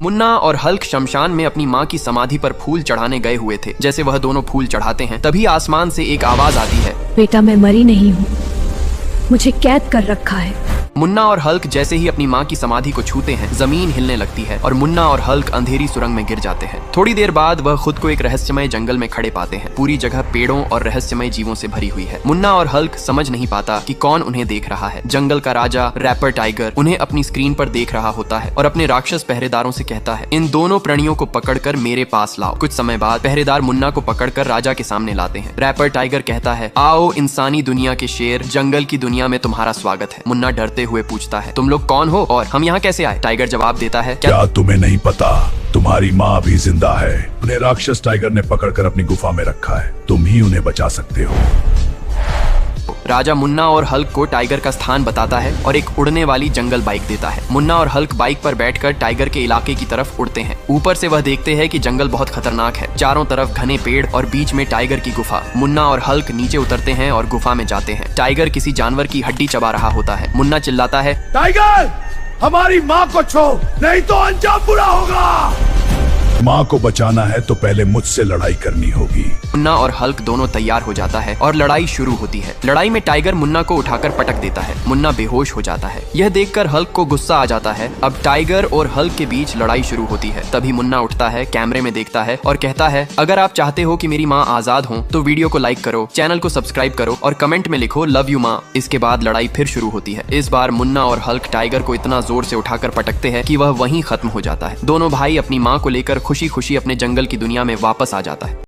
मुन्ना और हल्क शमशान में अपनी माँ की समाधि पर फूल चढ़ाने गए हुए थे। जैसे वह दोनों फूल चढ़ाते हैं तभी आसमान से एक आवाज आती है, बेटा मैं मरी नहीं हूँ, मुझे कैद कर रखा है। मुन्ना और हल्क जैसे ही अपनी माँ की समाधि को छूते हैं जमीन हिलने लगती है और मुन्ना और हल्क अंधेरी सुरंग में गिर जाते हैं। थोड़ी देर बाद वह खुद को एक रहस्यमय जंगल में खड़े पाते हैं। पूरी जगह पेड़ों और रहस्यमय जीवों से भरी हुई है। मुन्ना और हल्क समझ नहीं पाता कि कौन उन्हें देख रहा है। जंगल का राजा रैपर टाइगर उन्हें अपनी स्क्रीन पर देख रहा होता है और अपने राक्षस पहरेदारों से कहता है, इन दोनों प्राणियों को पकड़कर मेरे पास लाओ। कुछ समय बाद पहरेदार मुन्ना को पकड़कर राजा के सामने लाते हैं। रैपर टाइगर कहता है, आओ इंसानी दुनिया के शेर, जंगल की दुनिया में तुम्हारा स्वागत है। मुन्ना डरते हुए पूछता है, तुम लोग कौन हो और हम यहाँ कैसे आए? टाइगर जवाब देता है, क्या तुम्हें नहीं पता तुम्हारी माँ अभी जिंदा है? उन्हें राक्षस टाइगर ने पकड़कर अपनी गुफा में रखा है, तुम ही उन्हें बचा सकते हो। राजा मुन्ना और हल्क को टाइगर का स्थान बताता है और एक उड़ने वाली जंगल बाइक देता है। मुन्ना और हल्क बाइक पर बैठकर टाइगर के इलाके की तरफ उड़ते हैं। ऊपर से वह देखते हैं कि जंगल बहुत खतरनाक है। चारों तरफ घने पेड़ और बीच में टाइगर की गुफा। मुन्ना और हल्क नीचे उतरते हैं और गुफा में जाते हैं। टाइगर किसी जानवर की हड्डी चबा रहा होता है। मुन्ना चिल्लाता है, टाइगर हमारी माँ को छोड़, नहीं तो अंजाम बुरा होगा। माँ को बचाना है तो पहले मुझसे लड़ाई करनी होगी। मुन्ना और हल्क दोनों तैयार हो जाता है और लड़ाई शुरू होती है। लड़ाई में टाइगर मुन्ना को उठाकर पटक देता है। मुन्ना बेहोश हो जाता है। यह देखकर हल्क को गुस्सा आ जाता है। अब टाइगर और हल्क के बीच लड़ाई शुरू होती है। तभी मुन्ना उठता है, कैमरे में देखता है और कहता है, अगर आप चाहते हो कि मेरी माँ आजाद हो तो वीडियो को लाइक करो, चैनल को सब्सक्राइब करो और कमेंट में लिखो लव यू माँ। इसके बाद लड़ाई फिर शुरू होती है। इस बार मुन्ना और हल्क टाइगर को इतना जोर से उठाकर पटकते हैं कि वह वहीं खत्म हो जाता है। दोनों भाई अपनी माँ को लेकर खुशी खुशी अपने जंगल की दुनिया में वापस आ जाता है।